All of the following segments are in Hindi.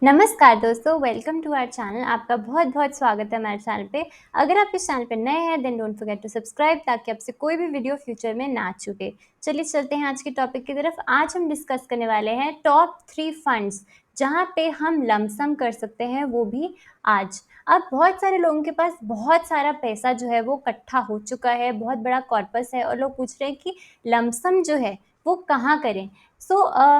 नमस्कार दोस्तों, वेलकम टू आवर चैनल। आपका बहुत बहुत स्वागत है हमारे चैनल पे। अगर आप इस चैनल पे नए हैं then don't forget to subscribe ताकि आपसे कोई भी वीडियो फ्यूचर में ना छूटे। चलिए चलते हैं आज के टॉपिक की तरफ। आज हम डिस्कस करने वाले हैं टॉप 3 फंड्स जहाँ पे हम लमसम कर सकते हैं, वो भी आज। अब बहुत सारे लोगों के पास बहुत सारा पैसा जो है वो इकट्ठा हो चुका है, बहुत बड़ा कॉर्पस है और लोग पूछ रहे हैं कि लमसम जो है वो कहाँ करें।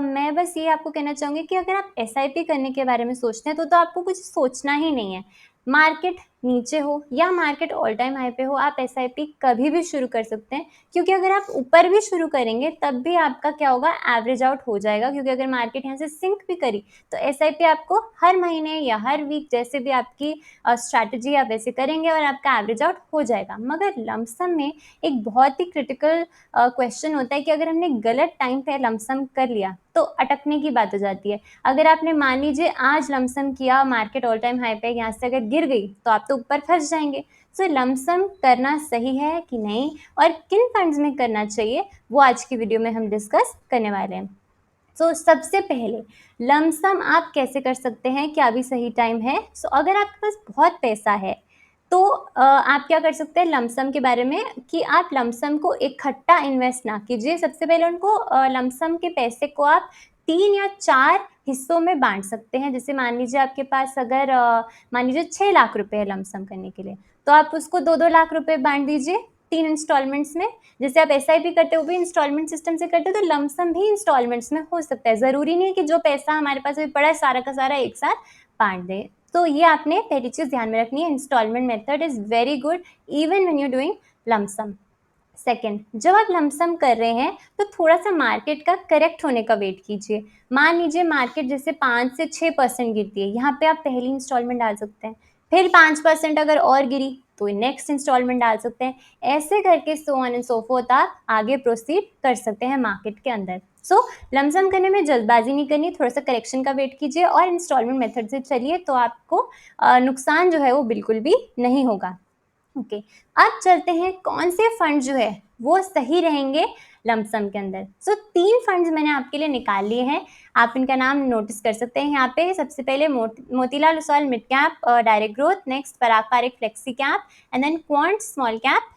मैं बस ये आपको कहना चाहूँगी कि अगर आप एसआईपी करने के बारे में सोचते हैं तो आपको कुछ सोचना ही नहीं है। मार्केट नीचे हो या मार्केट ऑल टाइम हाई पे हो, आप एसआईपी कभी भी शुरू कर सकते हैं, क्योंकि अगर आप ऊपर भी शुरू करेंगे तब भी आपका क्या होगा, एवरेज आउट हो जाएगा। क्योंकि अगर मार्केट यहाँ से सिंक भी करी तो एसआईपी आपको हर महीने या हर वीक जैसे भी आपकी स्ट्रैटेजी आप वैसे करेंगे और आपका एवरेज आउट हो जाएगा। मगर लमसम में एक बहुत ही क्रिटिकल क्वेश्चन होता है कि अगर हमने गलत टाइम पे लमसम कर लिया तो अटकने की बात हो जाती है। अगर आपने मान लीजिए आज लमसम किया, मार्केट ऑल टाइम हाई पे, यहाँ से अगर गिर गई तो आप तो ऊपर फंस जाएंगे। सो लमसम करना सही है कि नहीं और किन फंड्स में करना चाहिए, वो आज की वीडियो में हम डिस्कस करने वाले हैं। सबसे पहले लमसम आप कैसे कर सकते हैं, क्या अभी सही टाइम है। अगर आपके पास बहुत पैसा है तो आप क्या कर सकते हैं लमसम के बारे में, कि आप लमसम को इकट्ठा इन्वेस्ट ना कीजिए। सबसे पहले उनको लमसम के पैसे को आप 3 या 4 हिस्सों में बांट सकते हैं। जैसे मान लीजिए आपके पास अगर मान लीजिए 6 लाख रुपए है लमसम करने के लिए, तो आप उसको 2-2 लाख रुपए बांट दीजिए 3 इंस्टॉलमेंट्स में। जैसे आप एसआईपी करते हो वो भी इंस्टॉलमेंट सिस्टम से करते हो, तो लमसम भी इंस्टॉलमेंट्स में हो सकता है। ज़रूरी नहीं है कि जो पैसा हमारे पास अभी पड़ा है सारा का सारा एक साथ बाँट दें। तो ये आपने पहली चीज़ ध्यान में रखनी है, installment method is very good even when you doing lump sum. Second, जब आप लमसम कर रहे हैं तो थोड़ा-सा मार्केट का करेक्ट होने का वेट कीजिए। मान लीजिए मार्केट जैसे 5 से 6% गिरती है, यहाँ पे आप पहली इंस्टॉलमेंट डाल सकते हैं। फिर 5% अगर और गिरी तो नेक्स्ट इंस्टॉलमेंट डाल सकते हैं। ऐसे करके so on and so fourth आप आगे प्रोसीड कर सकते हैं मार्केट के अंदर। लमसम करने में जल्दबाजी नहीं करनी, थोड़ा-सा करेक्शन का वेट कीजिए और इंस्टॉलमेंट मेथड से चलिए तो आपको नुकसान जो है वो बिल्कुल भी नहीं होगा। ओके, अब चलते हैं कौन से फंड जो है वो सही रहेंगे लमसम के अंदर। 3 फंड्स मैंने आपके लिए निकाल लिए हैं, आप इनका नाम नोटिस कर सकते हैं यहाँ पे। सबसे पहले Motilal Oswal mid cap direct growth, next Parag Parikh flexi cap and then quant small cap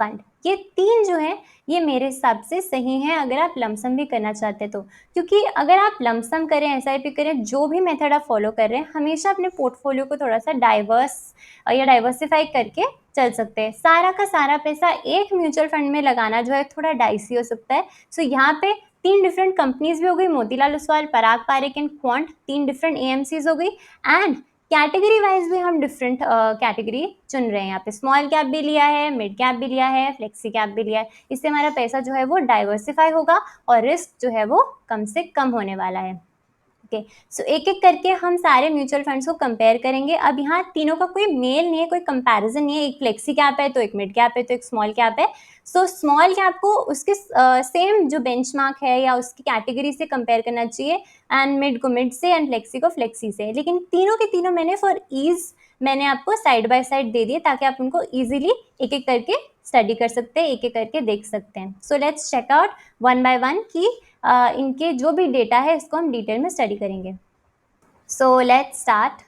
fund. ये 3 जो है ये मेरे हिसाब से सही हैं अगर आप लमसम भी करना चाहते तो। क्योंकि अगर आप लमसम करें, एसआईपी करें, जो भी मेथड आप फॉलो कर रहे हैं, हमेशा अपने पोर्टफोलियो को थोड़ा-सा डाइवर्सिफाई करके चल सकते हैं। सारा का सारा पैसा एक म्यूचुअल फंड में लगाना जो है थोड़ा डाइसी हो सकता है। यहाँ पे 3 डिफरेंट कंपनीज़ भी हो गई, मोतीलाल ओसवाल, पराग पारेख एंड क्वांट, 3 डिफरेंट एएमसीज़ हो गई एंड कैटेगरी वाइज भी हम डिफरेंट कैटेगरी चुन रहे हैं। यहाँ पे स्मॉल कैप भी लिया है, मिड कैप भी लिया है, फ्लेक्सी कैप भी लिया है। इससे हमारा पैसा जो है वो डाइवर्सिफाई होगा और रिस्क जो है वो कम से कम होने वाला है। ओके, एक-एक करके हम सारे म्यूचुअल फंड्स को कंपेयर करेंगे। अब यहाँ तीनों का कोई मेल नहीं है, कोई कंपैरिजन नहीं है। एक फ्लेक्सी कैप है तो एक मिड कैप है तो एक स्मॉल कैप है। स्मॉल कैप को उसके सेम जो बेंचमार्क है या उसकी कैटेगरी से कंपेयर करना चाहिए एंड मिड को मिड से एंड फ्लेक्सी को फ्लेक्सी से। लेकिन तीनों के तीनों मैंने फॉर ईज मैंने आपको साइड बाय साइड दे दिए ताकि आप उनको ईजिली एक-एक करके स्टडी कर सकते हैं, एक-एक करके देख सकते हैं। Let's check out one by one कि इनके जो भी डेटा है इसको हम डिटेल में स्टडी करेंगे। Let's start.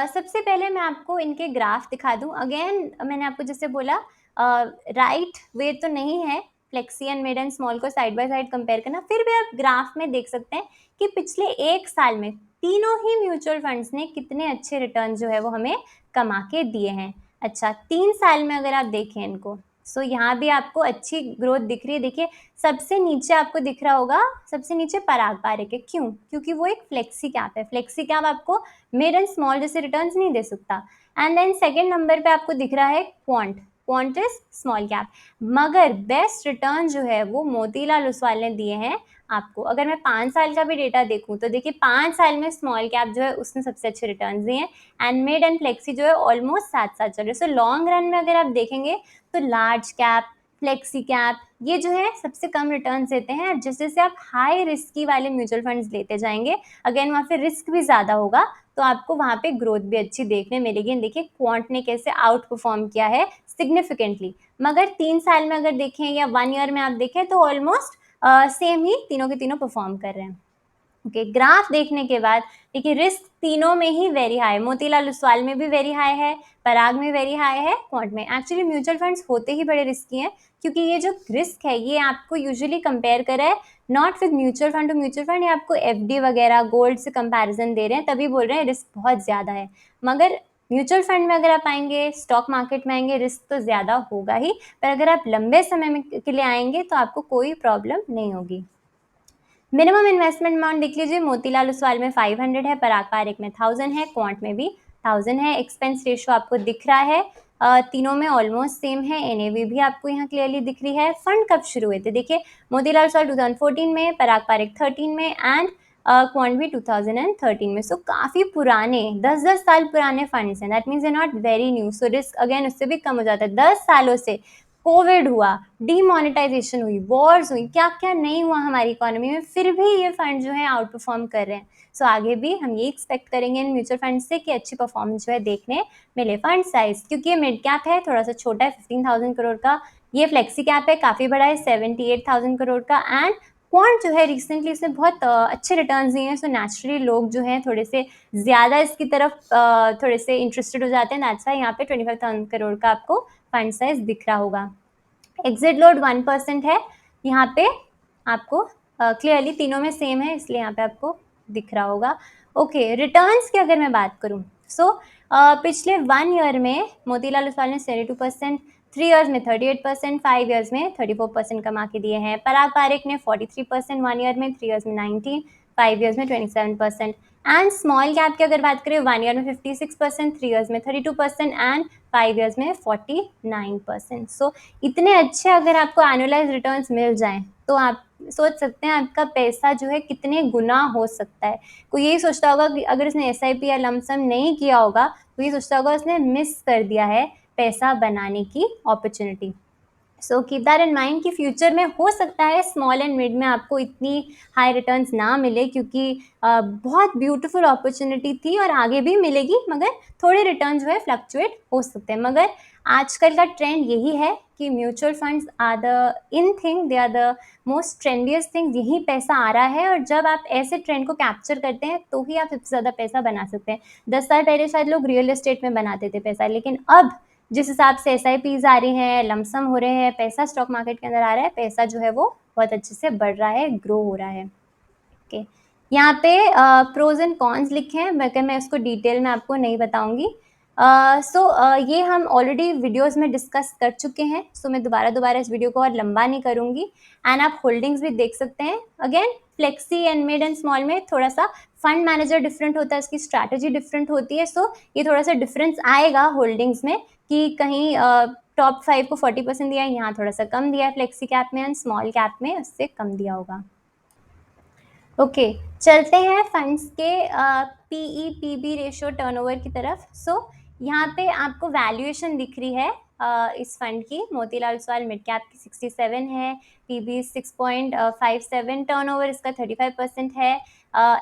सबसे पहले मैं आपको इनके ग्राफ दिखा दूँ। अगेन मैंने आपको जैसे बोला राइट वे तो नहीं है flexi and mid and small को साइड बाय साइड कंपेयर करना, फिर भी आप ग्राफ में देख सकते हैं कि पिछले 1 साल में तीनों ही म्यूचुअल फंड्स ने कितने अच्छे रिटर्न जो है वो हमें कमा के दिए हैं। अच्छा, 3 साल में अगर आप देखें इनको, यहाँ भी आपको अच्छी ग्रोथ दिख रही है। देखिए सबसे नीचे आपको दिख रहा होगा, सबसे नीचे पराग पारेख है। क्यों? क्योंकि वो एक फ्लेक्सी कैप है। फ्लेक्सी कैप आपको मिड एंड स्मॉल जैसे रिटर्न्स नहीं दे सकता। एंड देन सेकंड नंबर पे आपको दिख रहा है quant. Quant is small cap, मगर बेस्ट रिटर्न जो है वो मोतीलाल ओसवाल ने दिए हैं आपको। अगर मैं 5 साल का भी डेटा देखूं तो देखिए 5 साल में स्मॉल कैप जो है उसने सबसे अच्छे रिटर्न्स दिए हैं एंड मिड एंड फ्लेक्सी जो है ऑलमोस्ट साथ-साथ चल रहे हैं। लॉन्ग रन में अगर आप देखेंगे तो लार्ज कैप, फ्लेक्सी कैप ये जो है सबसे कम रिटर्न देते हैं। जैसे आप हाई रिस्की वाले म्यूचुअल फंड्स लेते जाएंगे, अगेन वहाँ पे रिस्क भी ज़्यादा होगा तो आपको वहाँ पे ग्रोथ भी अच्छी देखने मिलेगी। देखिए क्वांट ने कैसे आउट परफॉर्म किया है सिग्निफिकेंटली, मगर 3 साल में अगर देखें या 1 ईयर में आप देखें तो ऑलमोस्ट सेम ही तीनों के तीनों परफॉर्म कर रहे हैं। ओके, ग्राफ देखने के बाद देखिए रिस्क तीनों में ही वेरी हाई, मोतीलाल ओसवाल में भी वेरी हाई है, पराग में वेरी हाई है, क्वांट में। एक्चुअली म्यूचुअल फंड्स होते ही बड़े रिस्की हैं, क्योंकि ये जो रिस्क है ये आपको यूजुअली कंपेयर करा है not with mutual fund to mutual fund, ये आपको एफडी वगैरह गोल्ड से कंपैरिजन दे रहे हैं, तभी बोल रहे हैं रिस्क बहुत ज़्यादा है। मगर म्यूचुअल फंड में अगर आप आएंगे, स्टॉक मार्केट में आएंगे, रिस्क तो ज़्यादा होगा ही, पर अगर आप लंबे समय में के लिए आएंगे तो आपको कोई प्रॉब्लम नहीं होगी। मिनिमम इन्वेस्टमेंट अमाउंट देख लीजिए, मोतीलाल ओसवाल में 500 है, पराग पारेख में 1000 है, क्वांट में भी 1000 है। एक्सपेंस रेशियो आपको दिख रहा है, तीनों में ऑलमोस्ट सेम है। एनएवी भी आपको यहाँ क्लियरली दिख रही है। फंड कब शुरू हुए थे देखिए, मोतीलाल ओसवाल 2014 में, पराग पारेख 13 में एंड क्वांट भी 2013 में। सो काफ़ी पुराने 10-10 साल पुराने फंड्स हैं, that means A not very new. So risk again उससे भी कम हो जाता है। 10 सालों से कोविड हुआ, डीमोनेटाइजेशन हुई, वॉर्स हुई, क्या क्या नहीं हुआ हमारी इकोनॉमी में, फिर भी ये फंड जो है आउट परफॉर्म कर रहे हैं। सो आगे भी हम ये एक्सपेक्ट करेंगे इन म्यूचुअल फंड से कि अच्छी परफॉर्मेंस जो है देखने मिले। फंड साइज क्योंकि ये मिड कैप है, थोड़ा सा छोटा है, 15,000 करोड़ का। ये फ्लेक्सी कैप है, काफ़ी बड़ा है, 78,000 करोड़ का। एंड क्वांट जो है रिसेंटली इसने बहुत अच्छे रिटर्न्स दिए हैं। सो नेचुरली लोग जो हैं थोड़े से ज़्यादा इसकी तरफ थोड़े से इंटरेस्टेड हो जाते हैं। दैट्स व्हाई यहाँ पे 25,000 करोड़ का आपको फंड साइज दिख रहा होगा। एग्जिट लोड 1% है यहाँ पे आपको, क्लियरली तीनों में सेम है, इसलिए यहाँ पे आपको दिख रहा होगा। ओके, रिटर्न्स की अगर मैं बात करूँ, सो पिछले 1 ईयर में मोतीलाल ओसवाल ने 72%, 3 ईयर्स में 38%, 5 ईयर्स में 34% कमा के दिए हैं। पराग पारेख ने 43% 1 ईयर में, 3 ईयर्स में 19, 5 ईयर्स में 27%। एंड स्मॉल कैप की अगर बात करें, 1 ईयर में 56%, 3 ईयर्स में 32% एंड 5 ईयर्स में 49%। सो इतने अच्छे अगर आपको एनुअलाइज रिटर्न्स मिल जाएं तो आप सोच सकते हैं आपका पैसा जो है कितने गुना हो सकता है। कोई यही सोचता होगा कि अगर इसने एसआईपी या लमसम नहीं किया होगा तो ये सोचता होगा उसने मिस कर दिया है पैसा बनाने की opportunity. So keep that in mind कि फ्यूचर में हो सकता है स्मॉल एंड मिड में आपको इतनी हाई रिटर्न्स ना मिले, क्योंकि बहुत ब्यूटीफुल अपॉर्चुनिटी थी और आगे भी मिलेगी, मगर थोड़े रिटर्न जो है फ्लक्चुएट हो सकते हैं। मगर आजकल का ट्रेंड यही है कि mutual funds are the in thing, they are the most trendiest thing, यही पैसा आ रहा है। और जब आप ऐसे ट्रेंड को कैप्चर करते हैं तो ही आप सबसे ज़्यादा पैसा बना सकते हैं। 10 साल पहले शायद लोग रियल एस्टेट में बनाते थे पैसा, लेकिन अब जिस हिसाब से एसआईपीज आ रही हैं, लमसम हो रहे हैं, पैसा स्टॉक मार्केट के अंदर आ रहा है, पैसा जो है वो बहुत अच्छे से बढ़ रहा है, ग्रो हो रहा है। ओके, यहाँ पे प्रोज एंड कॉन्स लिखे हैं, मगर मैं उसको डिटेल में आपको नहीं बताऊंगी। ये हम ऑलरेडी वीडियोस में डिस्कस कर चुके हैं, सो मैं दोबारा इस वीडियो को और लंबा नहीं करूंगी। एंड आप होल्डिंग्स भी देख सकते हैं। Again flexi and mid and small में थोड़ा सा फंड मैनेजर डिफरेंट होता है, इसकी स्ट्रैटेजी डिफरेंट होती है। सो ये थोड़ा सा डिफरेंस आएगा होल्डिंग्स में कि कहीं टॉप 5 को 40% दिया है, यहाँ थोड़ा सा कम दिया है फ्लेक्सी कैप में, एंड स्मॉल कैप में उससे कम दिया होगा। ओके, चलते हैं फंड्स के पीई पीबी रेशियो टर्नओवर की तरफ। सो यहाँ पे आपको वैल्यूएशन दिख रही है इस फंड की। मोतीलाल ओसवाल मिड कैप की 67 है, पीबी 6.57, टर्नओवर इसका 35% है।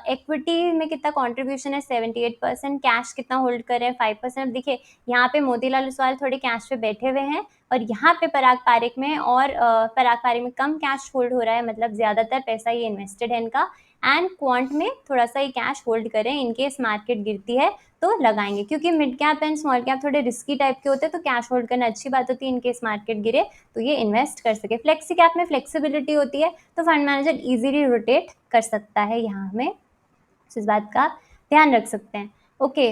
इक्विटी में कितना कंट्रीब्यूशन है, 78%। कैश कितना होल्ड कर रहे हैं, 5%। देखिए यहाँ पे मोतीलाल ओसवाल थोड़े कैश पे बैठे हुए हैं, और यहाँ पे पराग पारेख में और पराग पारेख में कम कैश होल्ड हो रहा है, मतलब ज़्यादातर पैसा ये इन्वेस्टेड है इनका। एंड क्वांट में थोड़ा सा ही कैश होल्ड करें, इनकेस मार्केट गिरती है तो लगाएंगे, क्योंकि mid cap and small cap थोड़े रिस्की टाइप के होते हैं, तो कैश होल्ड करना अच्छी बात होती है, इनकेस मार्केट गिरे तो ये इन्वेस्ट कर सके। फ्लेक्सी कैप में फ्लेक्सिबिलिटी होती है, तो फंड मैनेजर इजीली रोटेट कर सकता है, यहाँ हमें इस बात का ध्यान रख सकते हैं। ओके,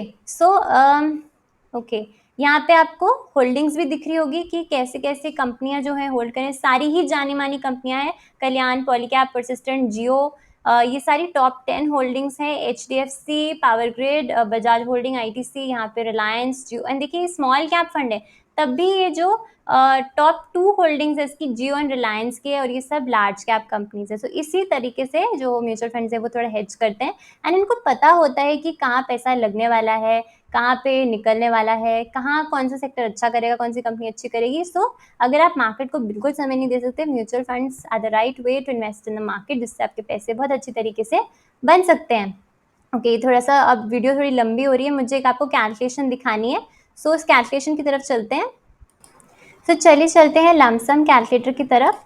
ओके, यहाँ पे आपको होल्डिंग्स भी दिख रही होगी कि कैसे कैसे कंपनियां जो है होल्ड करें। सारी ही जानी मानी कंपनियां हैं, कल्याण, पॉलीकैब, परसिस्टेंट, जियो, ये सारी टॉप 10 होल्डिंग्स हैं। HDFC, power grid, Bajaj holding, ITC, यहाँ पे रिलायंस, जियो। एंड देखिए स्मॉल कैप फंड है, तब भी ये जो टॉप 2 होल्डिंग्स है इसकी जियो एंड रिलायंस की है, और ये सब लार्ज कैप कंपनीज है। सो इसी तरीके से जो म्यूचुअल फंड्स है वो थोड़ा हेज करते हैं, एंड इनको पता होता है कि कहाँ पैसा लगने वाला है, कहाँ पे निकलने वाला है, कहाँ कौन सा सेक्टर अच्छा करेगा, कौन सी कंपनी अच्छी करेगी। सो अगर आप मार्केट को बिल्कुल समय नहीं दे सकते, mutual funds are the right way to invest in the market, जिससे आपके पैसे बहुत अच्छी तरीके से बन सकते हैं। ओके, थोड़ा सा अब वीडियो थोड़ी लंबी हो रही है, मुझे एक आपको कैलकुलेशन दिखानी है। सो उस कैलकुलेशन की तरफ चलते हैं। तो चलिए चलते हैं लमसम कैलकुलेटर की तरफ।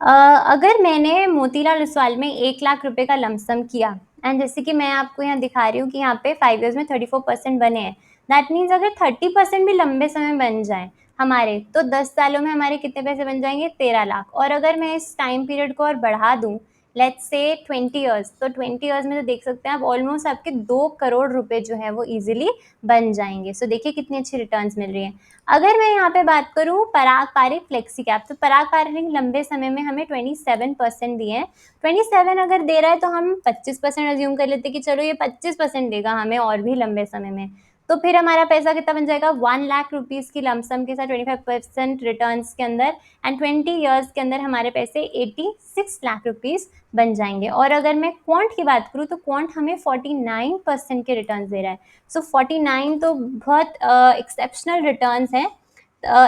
अगर मैंने मोतीलाल ओसवाल में 1 लाख रुपए का लमसम किया, एंड जैसे कि मैं आपको यहाँ दिखा रही हूँ कि यहाँ पे 5 ईयर्स में 34% बने हैं। दैट मीन्स अगर 30% भी लंबे समय बन जाए हमारे, तो 10 सालों में हमारे कितने पैसे बन जाएंगे? 13 लाख। और अगर मैं इस टाइम पीरियड को और बढ़ा दूँ, लेट्स से 20 ईयर्स, तो 20 ईयर्स में तो देख सकते हैं आप ऑलमोस्ट आपके 2 करोड़ रुपए जो है वो ईजिली बन जाएंगे। सो देखिए कितनी अच्छी रिटर्न्स मिल रही हैं। अगर मैं यहाँ पे बात करूँ पराग पारिक फ्लेक्सी कैप, तो पराग पारिक लंबे समय में हमें 27% दिए हैं। 27 अगर दे रहा है तो हम 25% अज्यूम कर लेते कि चलो ये 25% देगा हमें और भी लंबे समय में, तो फिर हमारा पैसा कितना बन जाएगा? 1 लाख रुपीज़ की लमसम के साथ 25% रिटर्न्स के अंदर, एंड 20 ईयर्स के अंदर हमारे पैसे 86 लाख रुपीज़ बन जाएंगे। और अगर मैं क्वांट की बात करूँ तो क्वांट हमें 49% के रिटर्न्स दे रहा है। सो 49 तो बहुत एक्सेप्शनल रिटर्न्स हैं।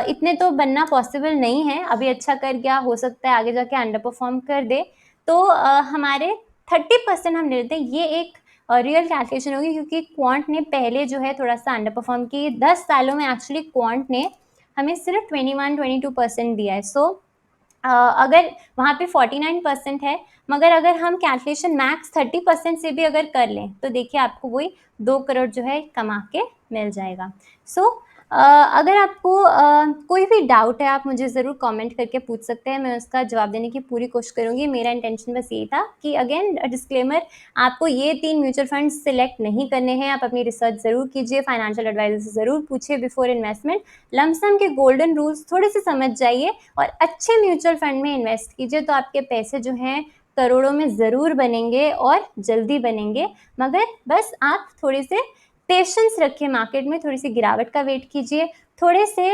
इतने तो बनना पॉसिबल नहीं है। अभी अच्छा कर गया, हो सकता है आगे जाके अंडर परफॉर्म कर दे, तो हमारे 30% हम ले लेते हैं। ये एक रियल कैलकुलेशन होगी, क्योंकि क्वांट ने पहले जो है थोड़ा सा अंडर परफॉर्म की। 10 सालों में एक्चुअली क्वांट ने हमें सिर्फ 21-22% दिया है। सो अगर वहाँ पे 49% है, मगर अगर हम कैलकुलेशन मैक्स 30% से भी अगर कर लें, तो देखिए आपको वही 2 करोड़ जो है कमा के मिल जाएगा। सो अगर आपको कोई भी डाउट है, आप मुझे ज़रूर कमेंट करके पूछ सकते हैं, मैं उसका जवाब देने की पूरी कोशिश करूँगी। मेरा इंटेंशन बस यही था कि अगेन डिस्क्लेमर, आपको ये 3 म्यूचुअल फंड सिलेक्ट नहीं करने हैं। आप अपनी रिसर्च ज़रूर कीजिए, फाइनेंशियल एडवाइजर से ज़रूर पूछिए बिफोर इन्वेस्टमेंट। लमसम के गोल्डन रूल्स थोड़े से समझ जाइए और अच्छे म्यूचुअल फंड में इन्वेस्ट कीजिए, तो आपके पैसे जो हैं करोड़ों में ज़रूर बनेंगे और जल्दी बनेंगे। मगर बस आप थोड़े से पेशेंस रखिए, मार्केट में थोड़ी सी गिरावट का वेट कीजिए, थोड़े से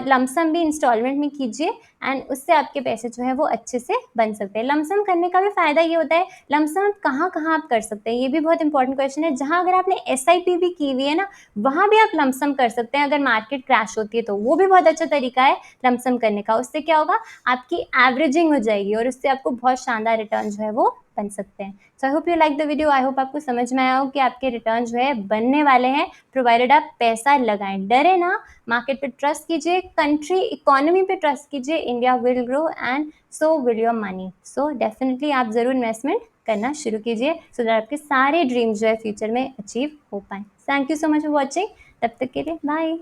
लमसम भी इंस्टॉलमेंट में कीजिए, एंड उससे आपके पैसे जो है वो अच्छे से बन सकते हैं। लमसम करने का भी फ़ायदा ये होता है, लमसम आप कहाँ आप कर सकते हैं, ये भी बहुत इंपॉर्टेंट क्वेश्चन है। जहाँ अगर आपने SIP भी की हुई है ना, वहाँ भी आप लमसम कर सकते हैं अगर मार्केट क्रैश होती है, तो वो भी बहुत अच्छा तरीका है लमसम करने का। उससे क्या होगा, आपकी एवरेजिंग हो जाएगी और उससे आपको बहुत शानदार रिटर्न जो है वो बन सकते हैं। So I hope you like the video. I hope आपको समझ में आया हो कि आपके रिटर्न जो है बनने वाले हैं, प्रोवाइडेड आप पैसा लगाएं। डरे ना, मार्केट पे ट्रस्ट कीजिए, कंट्री इकोनॉमी पे ट्रस्ट कीजिए। India will grow and so will your money. So definitely आप ज़रूर इन्वेस्टमेंट करना शुरू कीजिए, सो दैट आपके सारे ड्रीम्स जो है फ्यूचर में अचीव हो पाए। Thank you so much for watching. तब तक के लिए बाय।